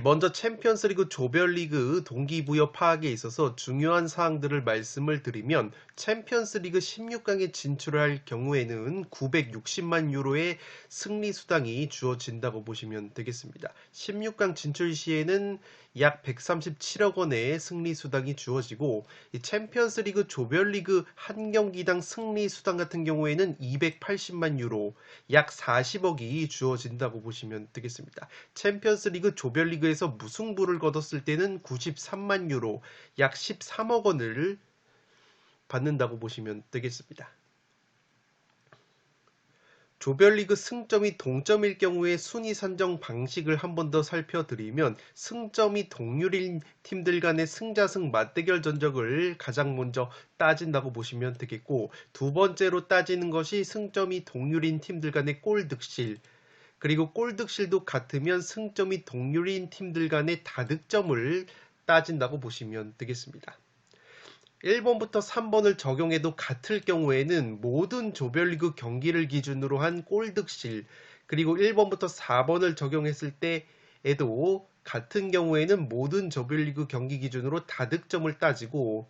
먼저 챔피언스리그 조별리그 동기부여 파악에 있어서 중요한 사항들을 말씀을 드리면 챔피언스리그 16강에 진출할 경우에는 960만 유로의 승리 수당이 주어진다고 보시면 되겠습니다. 16강 진출 시에는 약 137억 원의 승리 수당이 주어지고 이 챔피언스리그 조별리그 한 경기당 승리 수당 같은 경우에는 280만 유로, 약 40억이 주어진다고 보시면 되겠습니다. 챔피언스리그 조별리그에서 무승부를 거뒀을 때는 93만 유로, 약 13억 원을 받는다고 보시면 되겠습니다. 조별리그 승점이 동점일 경우에 순위 선정 방식을 한 번 더 살펴드리면 승점이 동률인 팀들 간의 승자승 맞대결 전적을 가장 먼저 따진다고 보시면 되겠고, 두 번째로 따지는 것이 승점이 동률인 팀들 간의 골 득실, 그리고 골 득실도 같으면 승점이 동률인 팀들 간의 다득점을 따진다고 보시면 되겠습니다. 1번부터 3번을 적용해도 같을 경우에는 모든 조별리그 경기를 기준으로 한 골득실, 그리고 1번부터 4번을 적용했을 때에도 같은 경우에는 모든 조별리그 경기 기준으로 다득점을 따지고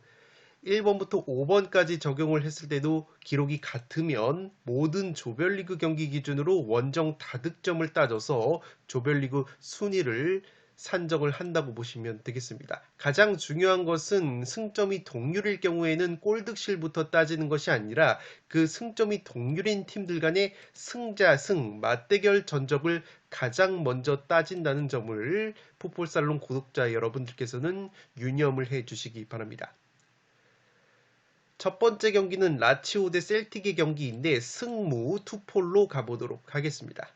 1번부터 5번까지 적용을 했을 때도 기록이 같으면 모든 조별리그 경기 기준으로 원정 다득점을 따져서 조별리그 순위를 산정을 한다고 보시면 되겠습니다. 가장 중요한 것은 승점이 동률일 경우에는 골득실부터 따지는 것이 아니라 그 승점이 동률인 팀들 간의 승자, 승, 맞대결 전적을 가장 먼저 따진다는 점을 풋볼살롱 구독자 여러분들께서는 유념을 해주시기 바랍니다. 첫 번째 경기는 라치오 대 셀틱의 경기인데 승무 투폴로 가보도록 하겠습니다.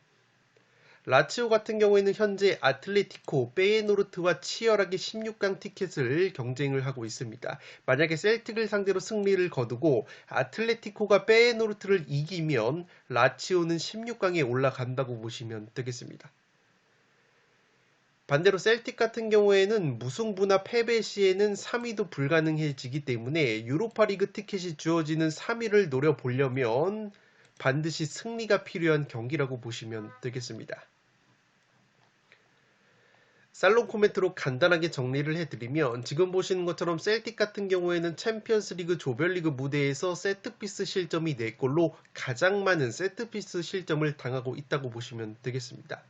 라치오 같은 경우에는 현재 아틀레티코, 페예노르트와 치열하게 16강 티켓을 경쟁을 하고 있습니다. 만약에 셀틱을 상대로 승리를 거두고 아틀레티코가 페예노르트를 이기면 라치오는 16강에 올라간다고 보시면 되겠습니다. 반대로 셀틱 같은 경우에는 무승부나 패배 시에는 3위도 불가능해지기 때문에 유로파리그 티켓이 주어지는 3위를 노려보려면 반드시 승리가 필요한 경기라고 보시면 되겠습니다. 살롱 코멘트로 간단하게 정리를 해드리면 지금 보시는 것처럼 셀틱 같은 경우에는 챔피언스리그 조별리그 무대에서 세트피스 실점이 4골로 가장 많은 세트피스 실점을 당하고 있다고 보시면 되겠습니다.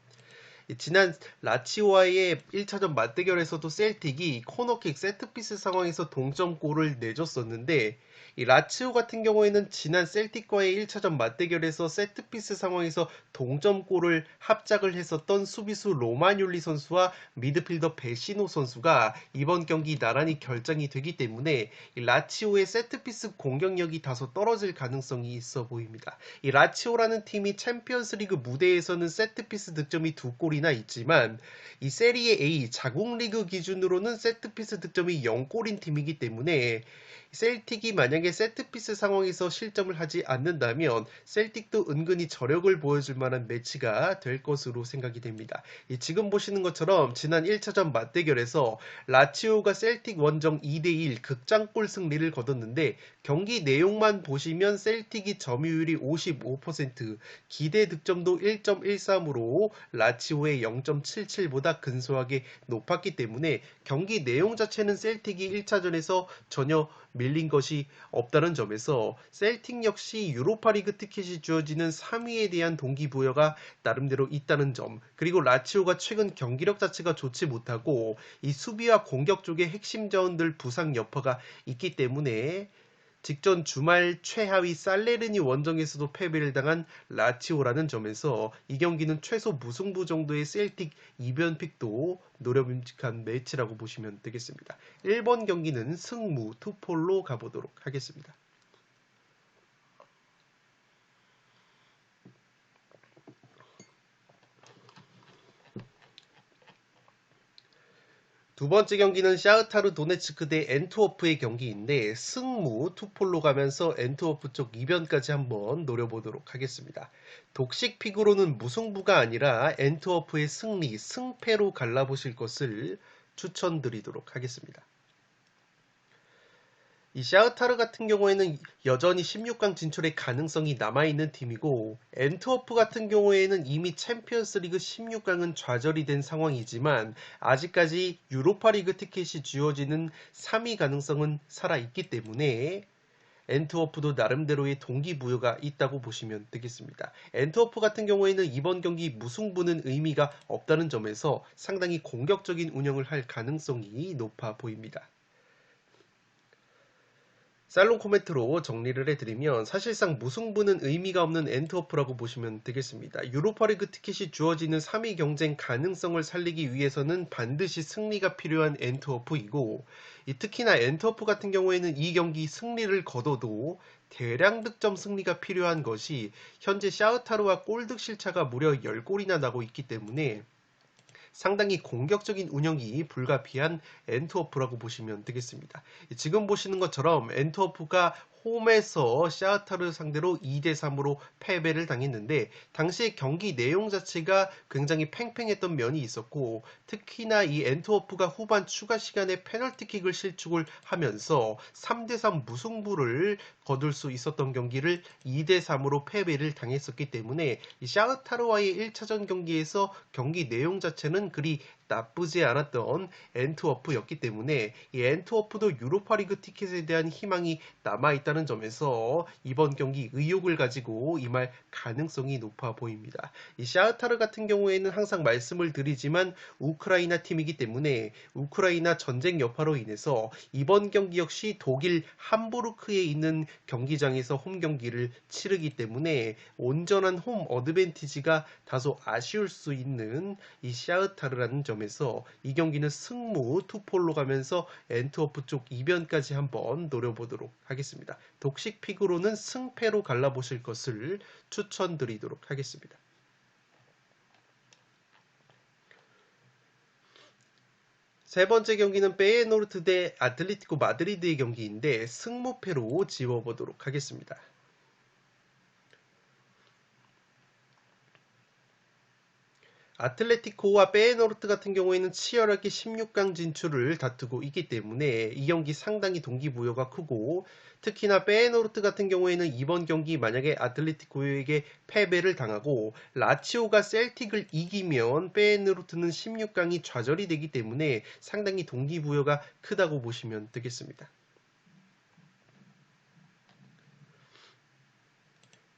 지난 라치오와의 1차전 맞대결에서도 셀틱이 코너킥 세트피스 상황에서 동점골을 내줬었는데 이 라치오 같은 경우에는 지난 셀틱과의 1차전 맞대결에서 세트피스 상황에서 동점골을 합작을 했었던 수비수 로마뉴리 선수와 미드필더 베시노 선수가 이번 경기 나란히 결장이 되기 때문에 이 라치오의 세트피스 공격력이 다소 떨어질 가능성이 있어 보입니다. 이 라치오라는 팀이 챔피언스리그 무대에서는 세트피스 득점이 2골이나 있지만 이 세리에 A 자국 리그 기준으로는 세트피스 득점이 0골인 팀이기 때문에 셀틱이 만약에 세트피스 상황에서 실점을 하지 않는다면 셀틱도 은근히 저력을 보여줄 만한 매치가 될 것으로 생각이 됩니다. 지금 보시는 것처럼 지난 1차전 맞대결에서 라치오가 셀틱 원정 2대1 극장골 승리를 거뒀는데 경기 내용만 보시면 셀틱이 점유율이 55%, 기대 득점도 1.13으로 라치오의 0.77보다 근소하게 높았기 때문에 경기 내용 자체는 셀틱이 1차전에서 전혀 밀린 것이 없다는 점에서 셀틱 역시 유로파리그 티켓이 주어지는 3위에 대한 동기부여가 나름대로 있다는 점, 그리고 라치오가 최근 경기력 자체가 좋지 못하고 이 수비와 공격 쪽에 핵심 자원들 부상 여파가 있기 때문에 직전 주말 최하위 살레르니 원정에서도 패배를 당한 라치오라는 점에서 이 경기는 최소 무승부 정도의 셀틱 이변픽도 노려봄직한 매치라고 보시면 되겠습니다. 1번 경기는 승무 투폴로 가보도록 하겠습니다. 두 번째 경기는 샤흐타르 도네츠크 대 엔트워프의 경기인데 승무 투폴로 가면서 엔트워프 쪽 이변까지 한번 노려보도록 하겠습니다. 독식 픽으로는 무승부가 아니라 엔트워프의 승리, 승패로 갈라보실 것을 추천드리도록 하겠습니다. 이 샤흐타르 같은 경우에는 여전히 16강 진출의 가능성이 남아있는 팀이고 엔트워프 같은 경우에는 이미 챔피언스리그 16강은 좌절이 된 상황이지만 아직까지 유로파리그 티켓이 주어지는 3위 가능성은 살아있기 때문에 엔트워프도 나름대로의 동기부여가 있다고 보시면 되겠습니다. 엔트워프 같은 경우에는 이번 경기 무승부는 의미가 없다는 점에서 상당히 공격적인 운영을 할 가능성이 높아 보입니다. 살롱 코멘트로 정리를 해드리면 사실상 무승부는 의미가 없는 엔트워프라고 보시면 되겠습니다. 유로파리그 티켓이 주어지는 3위 경쟁 가능성을 살리기 위해서는 반드시 승리가 필요한 엔트워프이고 특히나 엔트워프 같은 경우에는 이 경기 승리를 거둬도 대량 득점 승리가 필요한 것이 현재 샤흐타르와 골득 실차가 무려 10골이나 나고 있기 때문에 상당히 공격적인 운영이 불가피한 엔트워프라고 보시면 되겠습니다. 지금 보시는 것처럼 엔트워프가 홈에서 샤흐타르 상대로 2대3으로 패배를 당했는데 당시의 경기 내용 자체가 굉장히 팽팽했던 면이 있었고 특히나 이 엔트워프가 후반 추가 시간에 페널티킥을 실축을 하면서 3대3 무승부를 거둘 수 있었던 경기를 2대3으로 패배를 당했었기 때문에 이 샤흐타르와의 1차전 경기에서 경기 내용 자체는 그리 나쁘지 않았던 엔트워프였기 때문에 이 엔트워프도 유로파리그 티켓에 대한 희망이 남아있다는 점에서 이번 경기 의욕을 가지고 임할 가능성이 높아 보입니다. 이 샤흐타르 같은 경우에는 항상 말씀을 드리지만 우크라이나 팀이기 때문에 우크라이나 전쟁 여파로 인해서 이번 경기 역시 독일 함부르크에 있는 경기장에서 홈 경기를 치르기 때문에 온전한 홈 어드밴티지가 다소 아쉬울 수 있는 이 샤흐타르라는 점에서 이 경기는 승무 투폴로 가면서 엔트워프 쪽 이변까지 한번 노려보도록 하겠습니다. 독식 픽으로는 승패로 갈라보실 것을 추천드리도록 하겠습니다. 세 번째 경기는 페예노르트 대 아틀레티코 마드리드의 경기인데 승무패로 지워보도록 하겠습니다. 아틀레티코와 페예노르트 같은 경우에는 치열하게 16강 진출을 다투고 있기 때문에 이 경기 상당히 동기부여가 크고 특히나 페예노르트 같은 경우에는 이번 경기 만약에 아틀레티코에게 패배를 당하고 라치오가 셀틱을 이기면 페예노르트는 16강이 좌절이 되기 때문에 상당히 동기부여가 크다고 보시면 되겠습니다.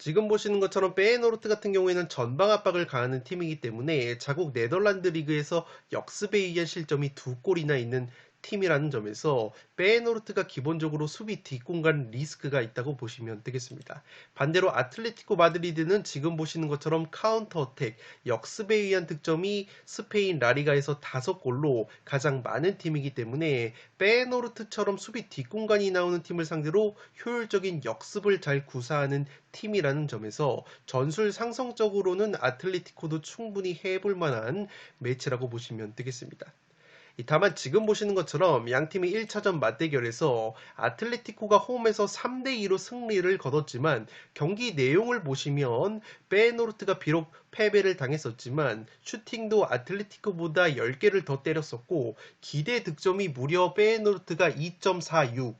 지금 보시는 것처럼 페예노르트 같은 경우에는 전방 압박을 가하는 팀이기 때문에 자국 네덜란드 리그에서 역습에 의한 실점이 2골이나 있는 팀이라는 점에서 페예노르트가 기본적으로 수비 뒷공간 리스크가 있다고 보시면 되겠습니다. 반대로 아틀레티코 마드리드는 지금 보시는 것처럼 카운터 어택, 역습에 의한 득점이 스페인 라리가에서 5골로 가장 많은 팀이기 때문에 페예노르트처럼 수비 뒷공간이 나오는 팀을 상대로 효율적인 역습을 잘 구사하는 팀이라는 점에서 전술 상성적으로는 아틀레티코도 충분히 해볼 만한 매치라고 보시면 되겠습니다. 다만 지금 보시는 것처럼 양팀이 1차전 맞대결에서 아틀레티코가 홈에서 3대2로 승리를 거뒀지만 경기 내용을 보시면 페예노르트가 비록 패배를 당했었지만 슈팅도 아틀레티코보다 10개를 더 때렸었고 기대 득점이 무려 페예노르트가 2.46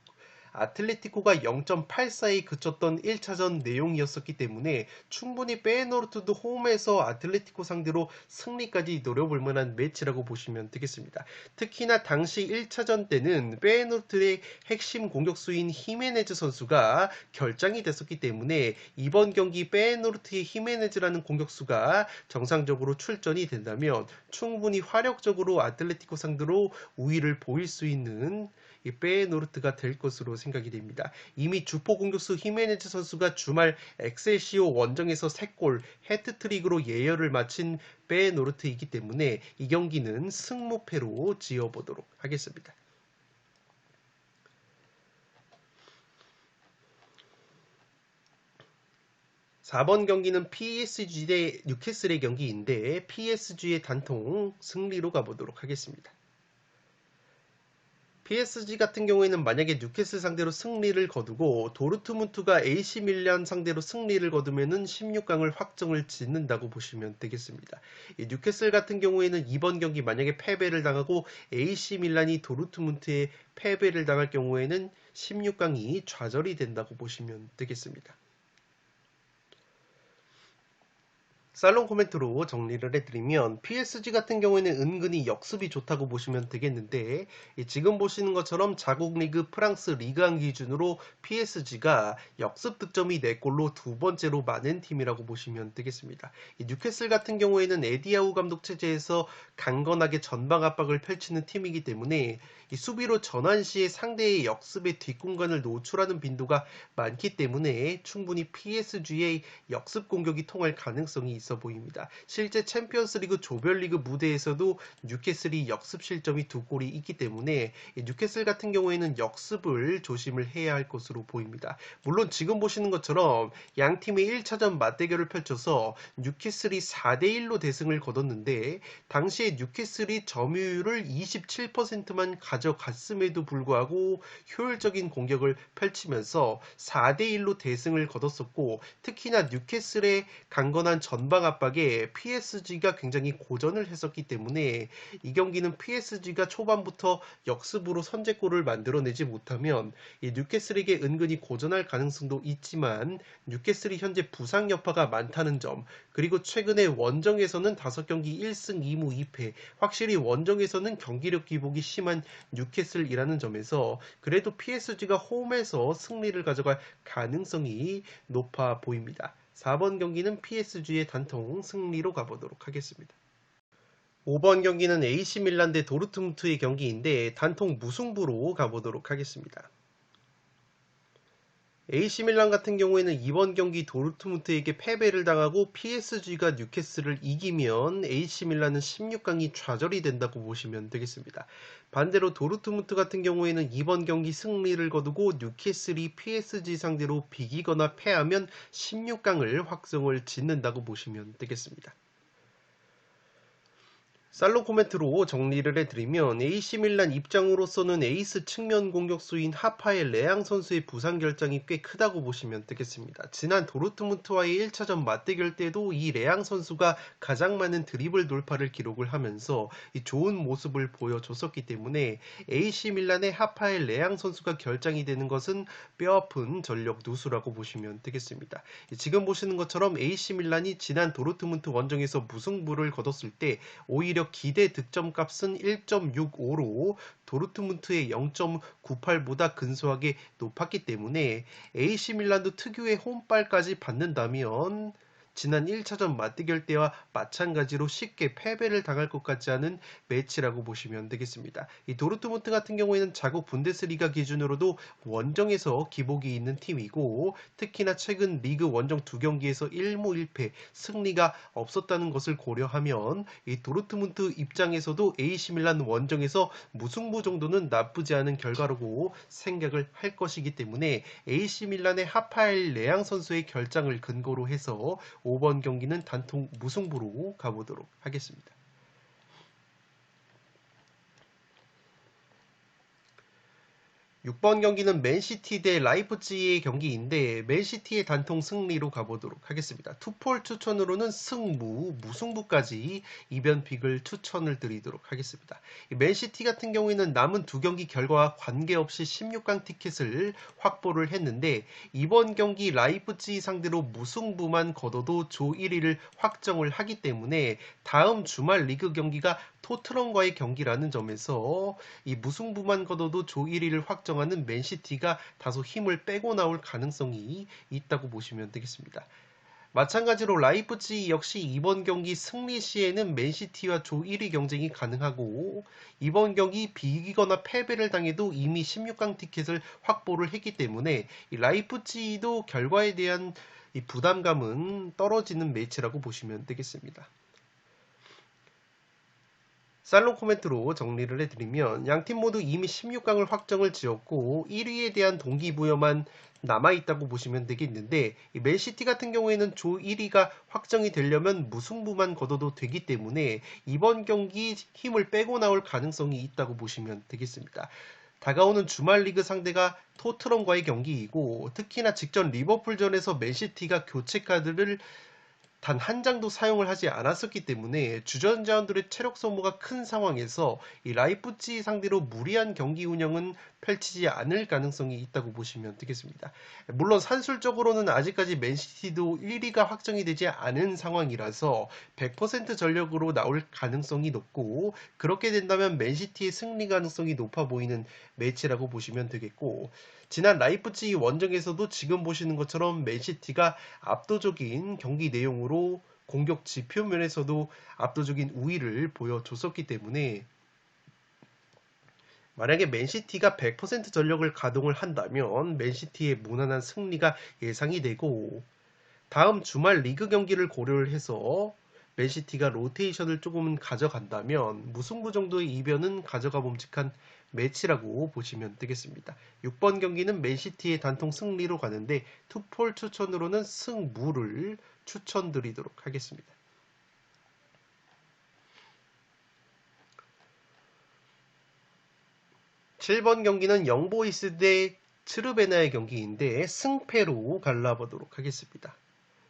아틀레티코가 0.84에 그쳤던 1차전 내용이었었기 때문에 충분히 페예노르트도 홈에서 아틀레티코 상대로 승리까지 노려볼 만한 매치라고 보시면 되겠습니다. 특히나 당시 1차전 때는 페예노르트의 핵심 공격수인 히메네즈 선수가 결장이 됐었기 때문에 이번 경기 페예노르트의 히메네즈라는 공격수가 정상적으로 출전이 된다면 충분히 화력적으로 아틀레티코 상대로 우위를 보일 수 있는 이 페예노르트가 될 것으로 생각이 됩니다. 이미 주포 공격수 히메네즈 선수가 주말 엑셀시오 원정에서 3골 해트트릭으로 예열을 마친 페예노르트이기 때문에 이 경기는 승무패로 지어보도록 하겠습니다. 4번 경기는 PSG 대 뉴캐슬의 경기인데 PSG의 단통 승리로 가보도록 하겠습니다. PSG 같은 경우에는 만약에 뉴캐슬 상대로 승리를 거두고 도르트문트가 AC 밀란 상대로 승리를 거두면은 16강을 확정을 짓는다고 보시면 되겠습니다. 이 뉴캐슬 같은 경우에는 이번 경기 만약에 패배를 당하고 AC 밀란이 도르트문트에 패배를 당할 경우에는 16강이 좌절이 된다고 보시면 되겠습니다. 살롱 코멘트로 정리를 해드리면 PSG 같은 경우에는 은근히 역습이 좋다고 보시면 되겠는데 지금 보시는 것처럼 자국 리그 프랑스 리그안 기준으로 PSG가 역습 득점이 4골로 두 번째로 많은 팀이라고 보시면 되겠습니다. 뉴캐슬 같은 경우에는 에디아우 감독 체제에서 강건하게 전방 압박을 펼치는 팀이기 때문에 수비로 전환 시에 상대의 역습의 뒷공간을 노출하는 빈도가 많기 때문에 충분히 PSG의 역습 공격이 통할 가능성이 있어 보입니다. 실제 챔피언스리그 조별리그 무대에서도 뉴캐슬이 역습 실점이 2골이 있기 때문에 뉴캐슬 같은 경우에는 역습을 조심을 해야 할 것으로 보입니다. 물론 지금 보시는 것처럼 양 팀의 1차전 맞대결을 펼쳐서 뉴캐슬이 4대1로 대승을 거뒀는데 당시에 뉴캐슬이 점유율을 27%만 가져갔음에도 불구하고 효율적인 공격을 펼치면서 4대1로 대승을 거뒀었고 특히나 뉴캐슬의 강건한 전방 압박에 PSG가 굉장히 고전을 했었기 때문에 이 경기는 PSG가 초반부터 역습으로 선제골을 만들어내지 못하면 이 뉴캐슬에게 은근히 고전할 가능성도 있지만 뉴캐슬이 현재 부상 여파가 많다는 점 그리고 최근에 원정에서는 5경기 1승 2무 2패 확실히 원정에서는 경기력 기복이 심한 뉴캐슬이라는 점에서 그래도 PSG가 홈에서 승리를 가져갈 가능성이 높아 보입니다. 4번 경기는 PSG의 단통 승리로 가보도록 하겠습니다. 5번 경기는 AC 밀란 대 도르트문트의 경기인데 단통 무승부로 가보도록 하겠습니다. AC 밀란 같은 경우에는 이번 경기 도르트문트에게 패배를 당하고 PSG가 뉴캐슬을 이기면 AC 밀란은 16강이 좌절이 된다고 보시면 되겠습니다. 반대로 도르트문트 같은 경우에는 이번 경기 승리를 거두고 뉴캐슬이 PSG 상대로 비기거나 패하면 16강을 확정을 짓는다고 보시면 되겠습니다. 살롱 코멘트로 정리를 해드리면 AC 밀란 입장으로서는 에이스 측면 공격수인 하파엘 레앙 선수의 부상 결장이 꽤 크다고 보시면 되겠습니다. 지난 도르트문트와의 1차전 맞대결 때도 이 레앙 선수가 가장 많은 드리블 돌파를 기록을 하면서 좋은 모습을 보여줬었기 때문에 AC 밀란의 하파엘 레앙 선수가 결장이 되는 것은 뼈아픈 전력 누수라고 보시면 되겠습니다. 지금 보시는 것처럼 AC 밀란이 지난 도르트문트 원정에서 무승부를 거뒀을 때 오히려 기대 득점 값은 1.65로 도르트문트의 0.98보다 근소하게 높았기 때문에 AC 밀란도 특유의 홈발까지 받는다면 지난 1차전 맞대결 때와 마찬가지로 쉽게 패배를 당할 것 같지 않은 매치라고 보시면 되겠습니다. 이 도르트문트 같은 경우에는 자국 분데스리가 기준으로도 원정에서 기복이 있는 팀이고 특히나 최근 리그 원정 2경기에서 1무 1패 승리가 없었다는 것을 고려하면 이 도르트문트 입장에서도 AC 밀란 원정에서 무승부 정도는 나쁘지 않은 결과라고 생각을 할 것이기 때문에 AC 밀란의 하파엘 레앙 선수의 결장을 근거로 해서 5번 경기는 단통 무승부로 가보도록 하겠습니다. 6번 경기는 맨시티 대 라이프치히의 경기인데 맨시티의 단통 승리로 가보도록 하겠습니다. 투폴 추천으로는 승무, 무승부까지 이변픽을 추천을 드리도록 하겠습니다. 맨시티 같은 경우에는 남은 2경기 결과와 관계없이 16강 티켓을 확보를 했는데 이번 경기 라이프치히 상대로 무승부만 거둬도 조 1위를 확정을 하기 때문에 다음 주말 리그 경기가 토트넘과의 경기라는 점에서 이 무승부만 거둬도 조 1위를 확정하는 맨시티가 다소 힘을 빼고 나올 가능성이 있다고 보시면 되겠습니다. 마찬가지로 라이프치히 역시 이번 경기 승리 시에는 맨시티와 조 1위 경쟁이 가능하고 이번 경기 비기거나 패배를 당해도 이미 16강 티켓을 확보를 했기 때문에 이 라이프치히도 결과에 대한 이 부담감은 떨어지는 매치라고 보시면 되겠습니다. 살롱 코멘트로 정리를 해드리면 양팀 모두 이미 16강을 확정을 지었고 1위에 대한 동기부여만 남아있다고 보시면 되겠는데 맨시티 같은 경우에는 조 1위가 확정이 되려면 무승부만 거둬도 되기 때문에 이번 경기 힘을 빼고 나올 가능성이 있다고 보시면 되겠습니다. 다가오는 주말 리그 상대가 토트넘과의 경기이고 특히나 직전 리버풀전에서 맨시티가 교체 카드를 단 한 장도 사용을 하지 않았었기 때문에 주전자원들의 체력 소모가 큰 상황에서 이 라이프치히 상대로 무리한 경기 운영은 펼치지 않을 가능성이 있다고 보시면 되겠습니다. 물론 산술적으로는 아직까지 맨시티도 1위가 확정이 되지 않은 상황이라서 100% 전력으로 나올 가능성이 높고 그렇게 된다면 맨시티의 승리 가능성이 높아 보이는 매치라고 보시면 되겠고 지난 라이프치히 원정에서도 지금 보시는 것처럼 맨시티가 압도적인 경기 내용으로 공격 지표 면에서도 압도적인 우위를 보여줬었기 때문에 만약에 맨시티가 100% 전력을 가동을 한다면 맨시티의 무난한 승리가 예상이 되고 다음 주말 리그 경기를 고려를 해서 맨시티가 로테이션을 조금은 가져간다면 무승부 정도의 이변은 가져가 봄직한 매치라고 보시면 되겠습니다. 6번 경기는 맨시티의 단통 승리로 가는데 투폴 추천으로는 승무를 추천드리도록 하겠습니다. 7번 경기는 영보이스 대 츠르베나의 경기인데 승패로 갈라보도록 하겠습니다.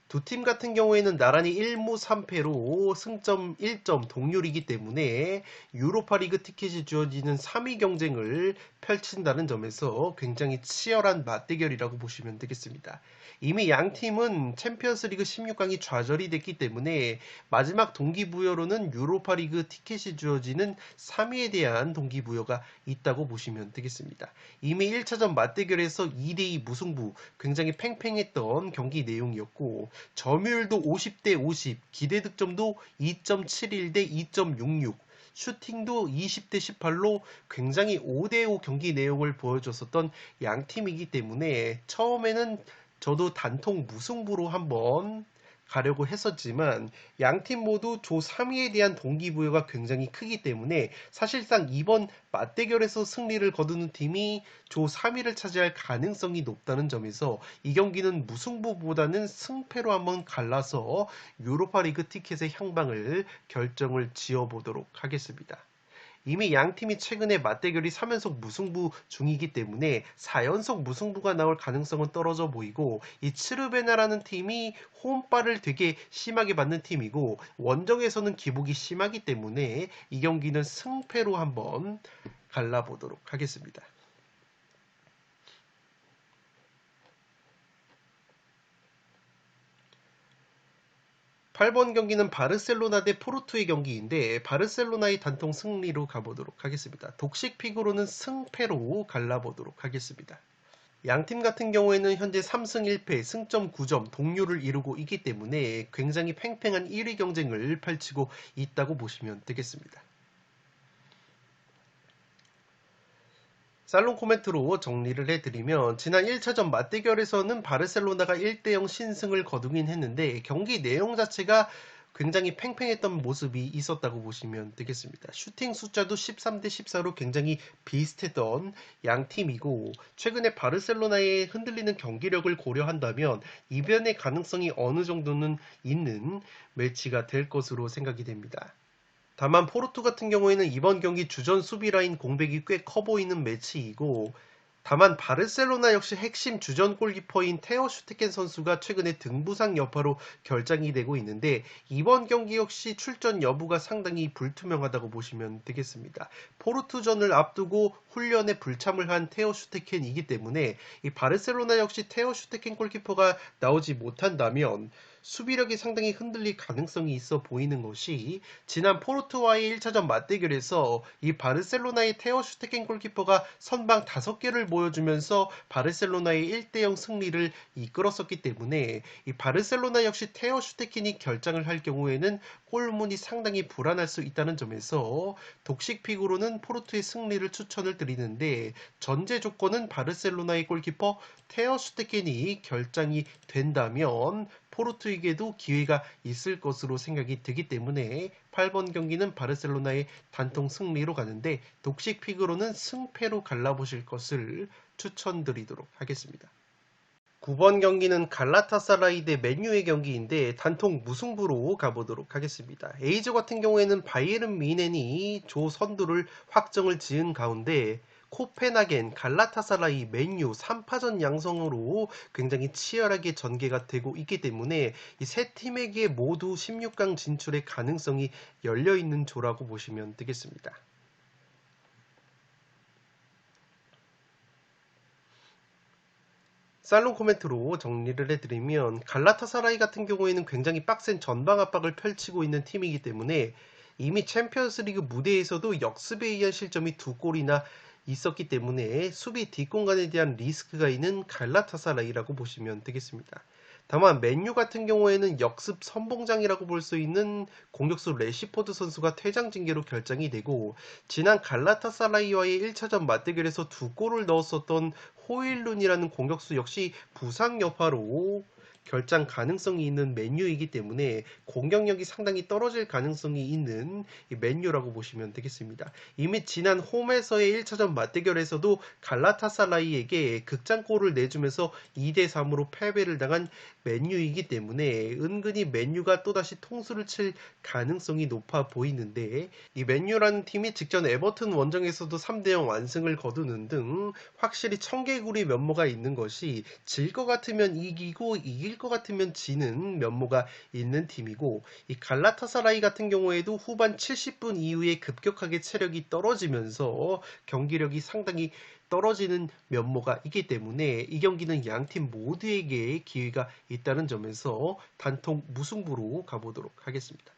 두 팀 같은 경우에는 나란히 1무 3패로 승점 1점 동률이기 때문에 유로파리그 티켓이 주어지는 3위 경쟁을 펼친다는 점에서 굉장히 치열한 맞대결이라고 보시면 되겠습니다. 이미 양 팀은 챔피언스리그 16강이 좌절이 됐기 때문에 마지막 동기부여로는 유로파리그 티켓이 주어지는 3위에 대한 동기부여가 있다고 보시면 되겠습니다. 이미 1차전 맞대결에서 2대2 무승부 굉장히 팽팽했던 경기 내용이었고 점유율도 50대 50, 기대 득점도 2.71 대 2.66, 슈팅도 20대 18로 굉장히 5대5 경기 내용을 보여줬었던 양 팀이기 때문에 처음에는 저도 단통 무승부로 한번 가려고 했었지만 양 팀 모두 조 3위에 대한 동기부여가 굉장히 크기 때문에 사실상 이번 맞대결에서 승리를 거두는 팀이 조 3위를 차지할 가능성이 높다는 점에서 이 경기는 무승부보다는 승패로 한번 갈라서 유로파리그 티켓의 향방을 결정을 지어보도록 하겠습니다. 이미 양 팀이 최근에 맞대결이 3연속 무승부 중이기 때문에 4연속 무승부가 나올 가능성은 떨어져 보이고 이 츠르베나라는 팀이 홈발을 되게 심하게 받는 팀이고 원정에서는 기복이 심하기 때문에 이 경기는 승패로 한번 갈라보도록 하겠습니다. 8번 경기는 바르셀로나 대 포르투의 경기인데 바르셀로나의 단통 승리로 가보도록 하겠습니다. 독식 픽으로는 승패로 갈라보도록 하겠습니다. 양팀 같은 경우에는 현재 3승 1패, 승점 9점, 동률을 이루고 있기 때문에 굉장히 팽팽한 1위 경쟁을 펼치고 있다고 보시면 되겠습니다. 살롱 코멘트로 정리를 해드리면 지난 1차전 맞대결에서는 바르셀로나가 1대0 신승을 거두긴 했는데 경기 내용 자체가 굉장히 팽팽했던 모습이 있었다고 보시면 되겠습니다. 슈팅 숫자도 13대 14로 굉장히 비슷했던 양 팀이고 최근에 바르셀로나의 흔들리는 경기력을 고려한다면 이변의 가능성이 어느 정도는 있는 매치가 될 것으로 생각이 됩니다. 다만 포르투 같은 경우에는 이번 경기 주전 수비 라인 공백이 꽤 커 보이는 매치이고 다만 바르셀로나 역시 핵심 주전 골키퍼인 테오 슈테켄 선수가 최근에 등부상 여파로 결장이 되고 있는데 이번 경기 역시 출전 여부가 상당히 불투명하다고 보시면 되겠습니다. 포르투전을 앞두고 훈련에 불참을 한 테오 슈테켄이기 때문에 이 바르셀로나 역시 테오 슈테켄 골키퍼가 나오지 못한다면 수비력이 상당히 흔들릴 가능성이 있어 보이는 것이 지난 포르투와의 1차전 맞대결에서 이 바르셀로나의 테오 슈테켄 골키퍼가 선방 5개를 보여주면서 바르셀로나의 1대0 승리를 이끌었었기 때문에 이 바르셀로나 역시 테오 슈테켄이 결장을 할 경우에는 골문이 상당히 불안할 수 있다는 점에서 독식 픽으로는 포르투의 승리를 추천을 드리는데 전제 조건은 바르셀로나의 골키퍼 테오 슈테켄이 결장이 된다면 포르투에게도 기회가 있을 것으로 생각이 되기 때문에 8번 경기는 바르셀로나의 단통 승리로 가는데 독식 픽으로는 승패로 갈라보실 것을 추천드리도록 하겠습니다. 9번 경기는 갈라타사라이 대 맨유의 경기인데 단통 무승부로 가보도록 하겠습니다. A조 같은 경우에는 바이에른 뮌헨이 조 선두를 확정을 지은 가운데 코펜하겐, 갈라타사라이, 맨유 3파전 양성으로 굉장히 치열하게 전개가 되고 있기 때문에 이 세 팀에게 모두 16강 진출의 가능성이 열려있는 조라고 보시면 되겠습니다. 살롱 코멘트로 정리를 해드리면 갈라타사라이 같은 경우에는 굉장히 빡센 전방 압박을 펼치고 있는 팀이기 때문에 이미 챔피언스리그 무대에서도 역습에 의한 실점이 2골이나 있었기 때문에 수비 뒷공간에 대한 리스크가 있는 갈라타사라이라고 보시면 되겠습니다. 다만 맨유 같은 경우에는 역습 선봉장이라고 볼 수 있는 공격수 레시포드 선수가 퇴장 징계로 결정이 되고 지난 갈라타사라이와의 1차전 맞대결에서 2골을 넣었었던 호일룬이라는 공격수 역시 부상 여파로 결장 가능성이 있는 맨유이기 때문에 공격력이 상당히 떨어질 가능성이 있는 이 맨유라고 보시면 되겠습니다. 이미 지난 홈에서의 1차전 맞대결에서도 갈라타사라이에게 극장골을 내주면서 2대3으로 패배를 당한 맨유이기 때문에 은근히 맨유가 또다시 통수를 칠 가능성이 높아 보이는데 이 맨유라는 팀이 직전 에버튼 원정에서도 3대0 완승을 거두는 등 확실히 청개구리 면모가 있는 것이 질 것 같으면 이기고 이길 것 같으면 지는 면모가 있는 팀이고 이 갈라타사라이 같은 경우에도 후반 70분 이후에 급격하게 체력이 떨어지면서 경기력이 상당히 떨어지는 면모가 있기 때문에 이 경기는 양팀 모두에게 기회가 있다는 점에서 단통 무승부로 가보도록 하겠습니다.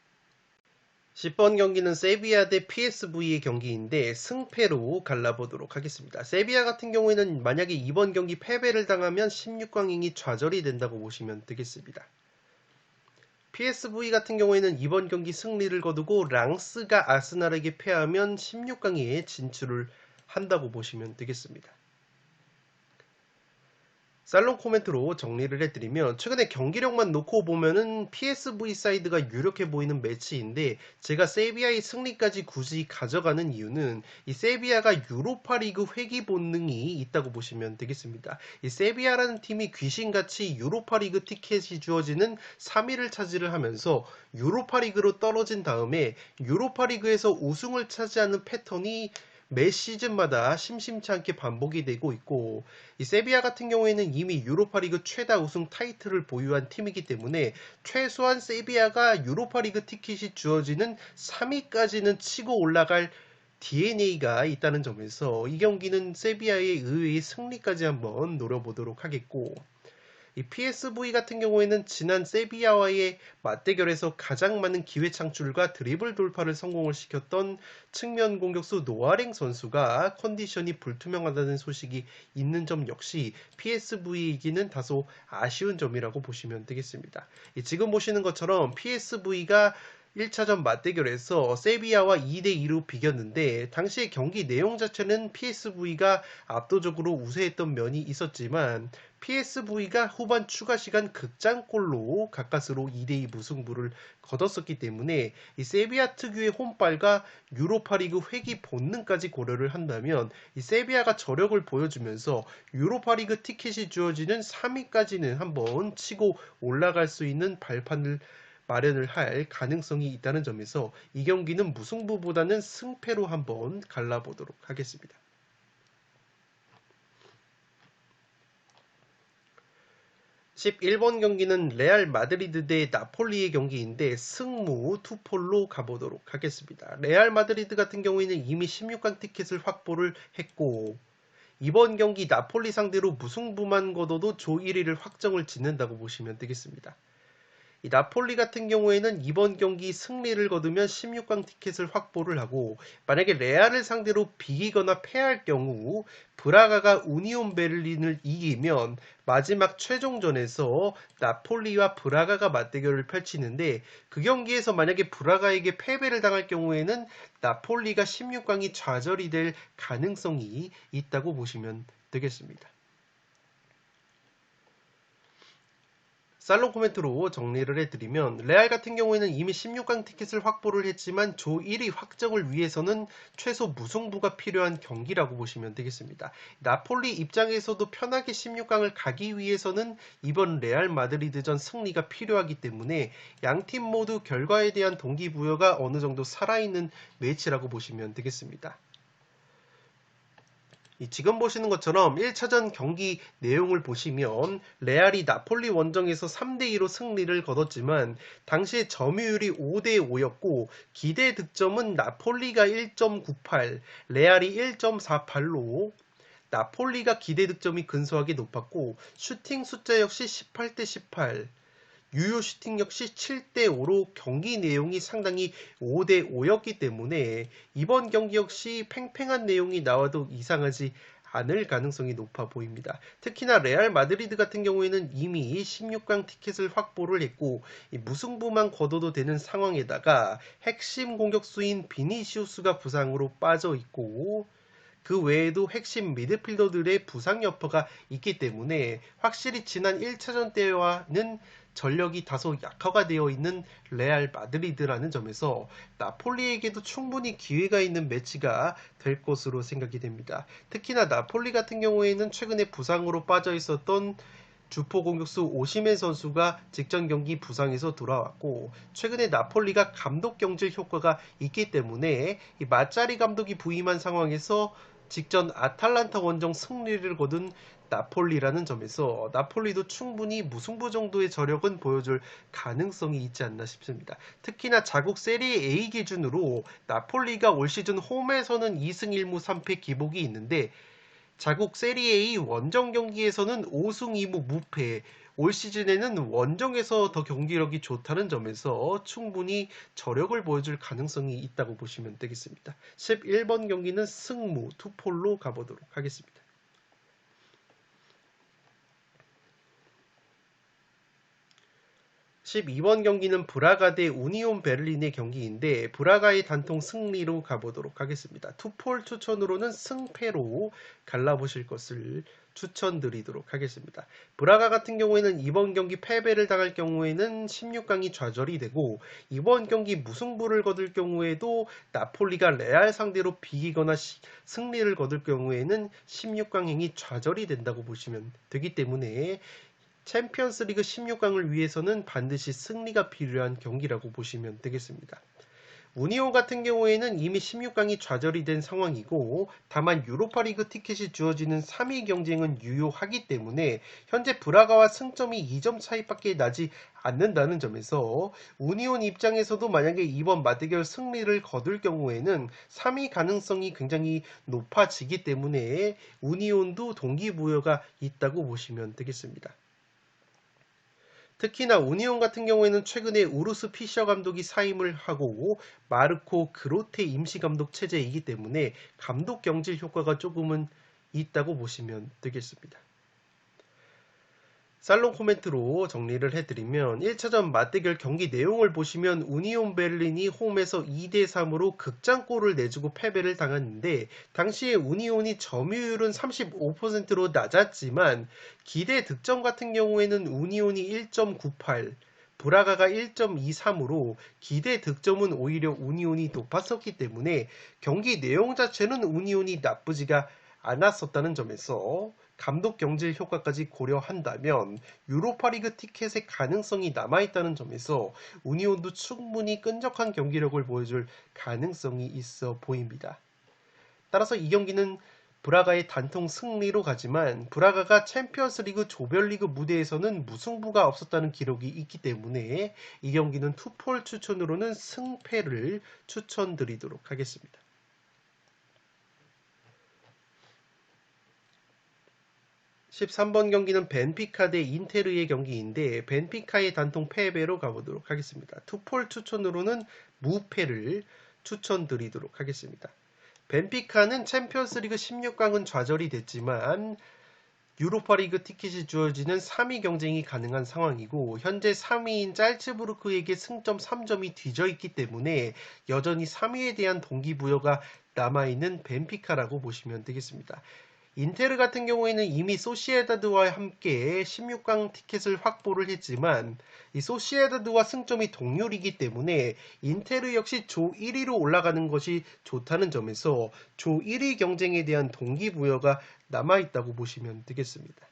10번 경기는 세비야 대 PSV의 경기인데 승패로 갈라보도록 하겠습니다. 세비야 같은 경우에는 만약에 이번 경기 패배를 당하면 16강행이 좌절이 된다고 보시면 되겠습니다. PSV 같은 경우에는 이번 경기 승리를 거두고 랑스가 아스날에게 패하면 16강에 진출을 한다고 보시면 되겠습니다. 살롱 코멘트로 정리를 해드리면 최근에 경기력만 놓고 보면은 PSV 사이드가 유력해 보이는 매치인데 제가 세비야의 승리까지 굳이 가져가는 이유는 이 세비야가 유로파리그 회귀 본능이 있다고 보시면 되겠습니다. 이 세비야라는 팀이 귀신같이 유로파리그 티켓이 주어지는 3위를 차지를 하면서 유로파리그로 떨어진 다음에 유로파리그에서 우승을 차지하는 패턴이 매 시즌마다 심심치 않게 반복이 되고 있고 이 세비야 같은 경우에는 이미 유로파리그 최다 우승 타이틀을 보유한 팀이기 때문에 최소한 세비야가 유로파리그 티켓이 주어지는 3위까지는 치고 올라갈 DNA가 있다는 점에서 이 경기는 세비야의 의외의 승리까지 한번 노려보도록 하겠고 이 PSV 같은 경우에는 지난 세비야와의 맞대결에서 가장 많은 기회 창출과 드리블 돌파를 성공을 시켰던 측면 공격수 노아랭 선수가 컨디션이 불투명하다는 소식이 있는 점 역시 PSV이기는 다소 아쉬운 점이라고 보시면 되겠습니다. 지금 보시는 것처럼 PSV가 1차전 맞대결에서 세비야와 2대2로 비겼는데 당시의 경기 내용 자체는 PSV가 압도적으로 우세했던 면이 있었지만 PSV가 후반 추가 시간 극장골로 가까스로 2대2 무승부를 거뒀었기 때문에 이 세비야 특유의 홈발과 유로파리그 회귀 본능까지 고려를 한다면 이 세비야가 저력을 보여주면서 유로파리그 티켓이 주어지는 3위까지는 한번 치고 올라갈 수 있는 발판을 마련을 할 가능성이 있다는 점에서 이 경기는 무승부보다는 승패로 한번 갈라보도록 하겠습니다. 11번 경기는 레알 마드리드 대 나폴리의 경기인데 승무 투폴로 가보도록 하겠습니다. 레알 마드리드 같은 경우에는 이미 16강 티켓을 확보를 했고 이번 경기 나폴리 상대로 무승부만 거둬도 조 1위를 확정을 짓는다고 보시면 되겠습니다. 이 나폴리 같은 경우에는 이번 경기 승리를 거두면 16강 티켓을 확보를 하고 만약에 레알을 상대로 비기거나 패할 경우 브라가가 우니온 베를린을 이기면 마지막 최종전에서 나폴리와 브라가가 맞대결을 펼치는데 그 경기에서 만약에 브라가에게 패배를 당할 경우에는 나폴리가 16강이 좌절이 될 가능성이 있다고 보시면 되겠습니다. 살롱 코멘트로 정리를 해드리면 레알 같은 경우에는 이미 16강 티켓을 확보를 했지만 조 1위 확정을 위해서는 최소 무승부가 필요한 경기라고 보시면 되겠습니다. 나폴리 입장에서도 편하게 16강을 가기 위해서는 이번 레알 마드리드전 승리가 필요하기 때문에 양팀 모두 결과에 대한 동기부여가 어느 정도 살아있는 매치라고 보시면 되겠습니다. 지금 보시는 것처럼 1차전 경기 내용을 보시면 레알이 나폴리 원정에서 3대2로 승리를 거뒀지만 당시에 점유율이 5대5였고 기대 득점은 나폴리가 1.98, 레알이 1.48로 나폴리가 기대 득점이 근소하게 높았고 슈팅 숫자 역시 18대 18, 유효 슈팅 역시 7대5로 경기 내용이 상당히 5대5였기 때문에 이번 경기 역시 팽팽한 내용이 나와도 이상하지 않을 가능성이 높아 보입니다. 특히나 레알 마드리드 같은 경우에는 이미 16강 티켓을 확보를 했고 무승부만 거둬도 되는 상황에다가 핵심 공격수인 비니시우스가 부상으로 빠져 있고 그 외에도 핵심 미드필더들의 부상 여파가 있기 때문에 확실히 지난 1차전 때와는 전력이 다소 약화가 되어 있는 레알 마드리드라는 점에서 나폴리에게도 충분히 기회가 있는 매치가 될 것으로 생각이 됩니다. 특히나 나폴리 같은 경우에는 최근에 부상으로 빠져 있었던 주포 공격수 오시멘 선수가 직전 경기 부상에서 돌아왔고 최근에 나폴리가 감독 경질 효과가 있기 때문에 이 마짜리 감독이 부임한 상황에서 직전 아탈란타 원정 승리를 거둔 나폴리라는 점에서 나폴리도 충분히 무승부 정도의 저력은 보여줄 가능성이 있지 않나 싶습니다. 특히나 자국 세리에 A 기준으로 나폴리가 올 시즌 홈에서는 2승 1무 3패 기복이 있는데 자국 세리A 원정 경기에서는 5승 2무 무패, 올 시즌에는 원정에서 더 경기력이 좋다는 점에서 충분히 저력을 보여줄 가능성이 있다고 보시면 되겠습니다. 11번 경기는 승무, 투폴로 가보도록 하겠습니다. 12번 경기는 브라가 대 우니온 베를린의 경기인데 브라가의 단통 승리로 가보도록 하겠습니다. 투폴 추천으로는 승패로 갈라보실 것을 추천드리도록 하겠습니다. 브라가 같은 경우에는 이번 경기 패배를 당할 경우에는 16강이 좌절이 되고 이번 경기 무승부를 거둘 경우에도 나폴리가 레알 상대로 비기거나 승리를 거둘 경우에는 16강행이 좌절이 된다고 보시면 되기 때문에 챔피언스리그 16강을 위해서는 반드시 승리가 필요한 경기라고 보시면 되겠습니다. 우니온 같은 경우에는 이미 16강이 좌절이 된 상황이고 다만 유로파리그 티켓이 주어지는 3위 경쟁은 유효하기 때문에 현재 브라가와 승점이 2점 차이밖에 나지 않는다는 점에서 우니온 입장에서도 만약에 이번 맞대결 승리를 거둘 경우에는 3위 가능성이 굉장히 높아지기 때문에 우니온도 동기부여가 있다고 보시면 되겠습니다. 특히나 우니온 같은 경우에는 최근에 우르스 피셔 감독이 사임을 하고 마르코 그로테 임시감독 체제이기 때문에 감독 경질 효과가 조금은 있다고 보시면 되겠습니다. 살롱 코멘트로 정리를 해드리면 1차전 맞대결 경기 내용을 보시면 우니온 베를린이 홈에서 2대3으로 극장골을 내주고 패배를 당했는데 당시에 우니온이 점유율은 35%로 낮았지만 기대 득점 같은 경우에는 우니온이 1.98, 브라가가 1.23으로 기대 득점은 오히려 우니온이 높았었기 때문에 경기 내용 자체는 우니온이 나쁘지가 않았었다는 점에서 감독 경질 효과까지 고려한다면 유로파리그 티켓의 가능성이 남아있다는 점에서 우니온도 충분히 끈적한 경기력을 보여줄 가능성이 있어 보입니다. 따라서 이 경기는 브라가의 단통 승리로 가지만 브라가가 챔피언스리그 조별리그 무대에서는 무승부가 없었다는 기록이 있기 때문에 이 경기는 투폴 추천으로는 승패를 추천드리도록 하겠습니다. 13번 경기는 벤피카 대 인테르의 경기인데 벤피카의 단통 패배로 가보도록 하겠습니다. 투폴 추천으로는 무패를 추천드리도록 하겠습니다. 벤피카는 챔피언스리그 16강은 좌절이 됐지만 유로파리그 티켓이 주어지는 3위 경쟁이 가능한 상황이고 현재 3위인 짤츠부르크에게 승점 3점이 뒤져있기 때문에 여전히 3위에 대한 동기부여가 남아있는 벤피카라고 보시면 되겠습니다. 인테르 같은 경우에는 이미 소시에다드와 함께 16강 티켓을 확보를 했지만 이 소시에다드와 승점이 동률이기 때문에 인테르 역시 조 1위로 올라가는 것이 좋다는 점에서 조 1위 경쟁에 대한 동기부여가 남아있다고 보시면 되겠습니다.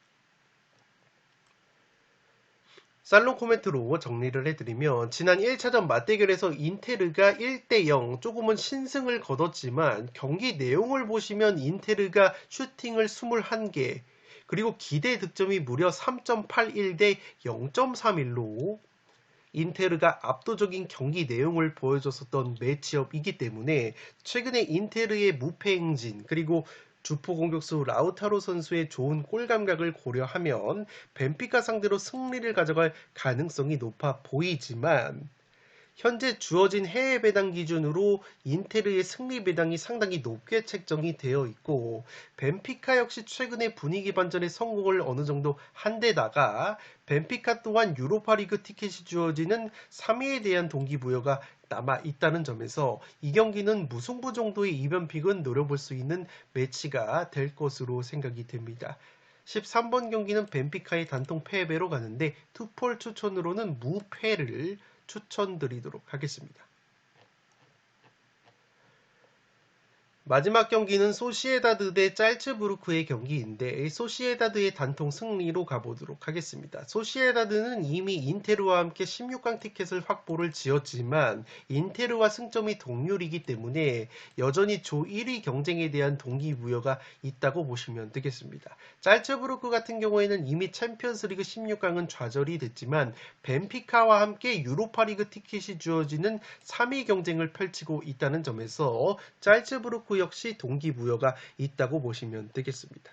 살롱 코멘트로 정리를 해드리면 지난 1차전 맞대결에서 인테르가 1대0 조금은 신승을 거뒀지만 경기 내용을 보시면 인테르가 슈팅을 21개 그리고 기대 득점이 무려 3.81 대 0.31로 인테르가 압도적인 경기 내용을 보여줬었던 매치업이기 때문에 최근에 인테르의 무패 행진 그리고 주포 공격수 라우타로 선수의 좋은 골 감각을 고려하면 벤피카 상대로 승리를 가져갈 가능성이 높아 보이지만 현재 주어진 해외 배당 기준으로 인테르의 승리 배당이 상당히 높게 책정이 되어 있고 벤피카 역시 최근에 분위기 반전의 성공을 어느 정도 한 데다가 벤피카 또한 유로파리그 티켓이 주어지는 3위에 대한 동기부여가 남아 있다는 점에서 이 경기는 무승부 정도의 이변픽은 노려볼 수 있는 매치가 될 것으로 생각이 됩니다. 13번 경기는 벤피카의 단통 패배로 가는데 투폴 추천으로는 무패를 추천드리도록 하겠습니다. 마지막 경기는 소시에다드 대 짤츠부르크의 경기인데 소시에다드의 단통 승리로 가보도록 하겠습니다. 소시에다드는 이미 인테르와 함께 16강 티켓을 확보를 지었지만 인테르와 승점이 동률이기 때문에 여전히 조 1위 경쟁에 대한 동기부여가 있다고 보시면 되겠습니다. 짤츠부르크 같은 경우에는 이미 챔피언스리그 16강은 좌절이 됐지만 벤피카와 함께 유로파리그 티켓이 주어지는 3위 경쟁을 펼치고 있다는 점에서 짤츠부르크 역시 동기부여가 있다고 보시면 되겠습니다.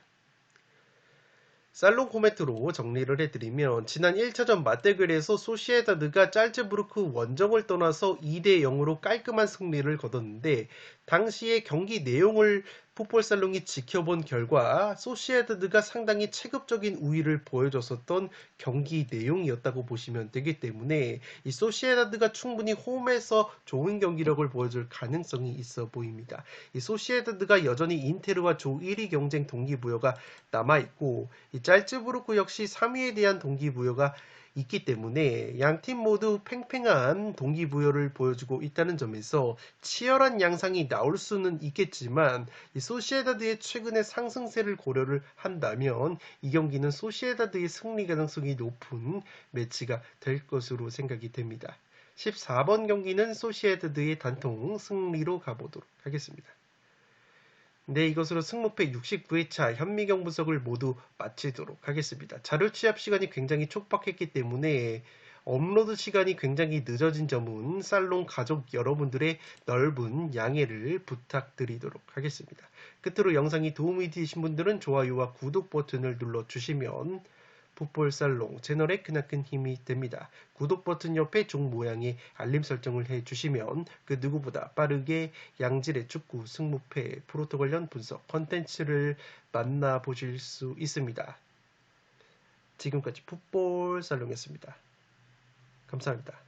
살롱 코멘트로 정리를 해드리면 지난 1차전 맞대결에서 소시에다드가 짤츠부르크 원정을 떠나서 2대0으로 깔끔한 승리를 거뒀는데 당시의 경기 내용을 풋볼살롱이 지켜본 결과 소시에다드가 상당히 체급적인 우위를 보여줬었던 경기 내용이었다고 보시면 되기 때문에 이 소시에다드가 충분히 홈에서 좋은 경기력을 보여줄 가능성이 있어 보입니다. 이 소시에다드가 여전히 인테르와 조 1위 경쟁 동기부여가 남아있고 이 짤츠부르크 역시 3위에 대한 동기부여가 있기 때문에 양팀 모두 팽팽한 동기부여를 보여주고 있다는 점에서 치열한 양상이 나올 수는 있겠지만 이 소시에다드의 최근의 상승세를 고려를 한다면 이 경기는 소시에다드의 승리 가능성이 높은 매치가 될 것으로 생각이 됩니다. 14번 경기는 소시에다드의 단통 승리로 가보도록 하겠습니다. 네, 이것으로 승무패 69회차 현미경 분석을 모두 마치도록 하겠습니다. 자료 취합 시간이 굉장히 촉박했기 때문에 업로드 시간이 굉장히 늦어진 점은 살롱 가족 여러분들의 넓은 양해를 부탁드리도록 하겠습니다. 끝으로 영상이 도움이 되신 분들은 좋아요와 구독 버튼을 눌러주시면 풋볼살롱 채널에 크나큰 힘이 됩니다. 구독 버튼 옆에 종 모양의 알림 설정을 해주시면 그 누구보다 빠르게 양질의 축구 승무패 프로토 관련 분석 컨텐츠를 만나보실 수 있습니다. 지금까지 풋볼살롱이었습니다. 감사합니다.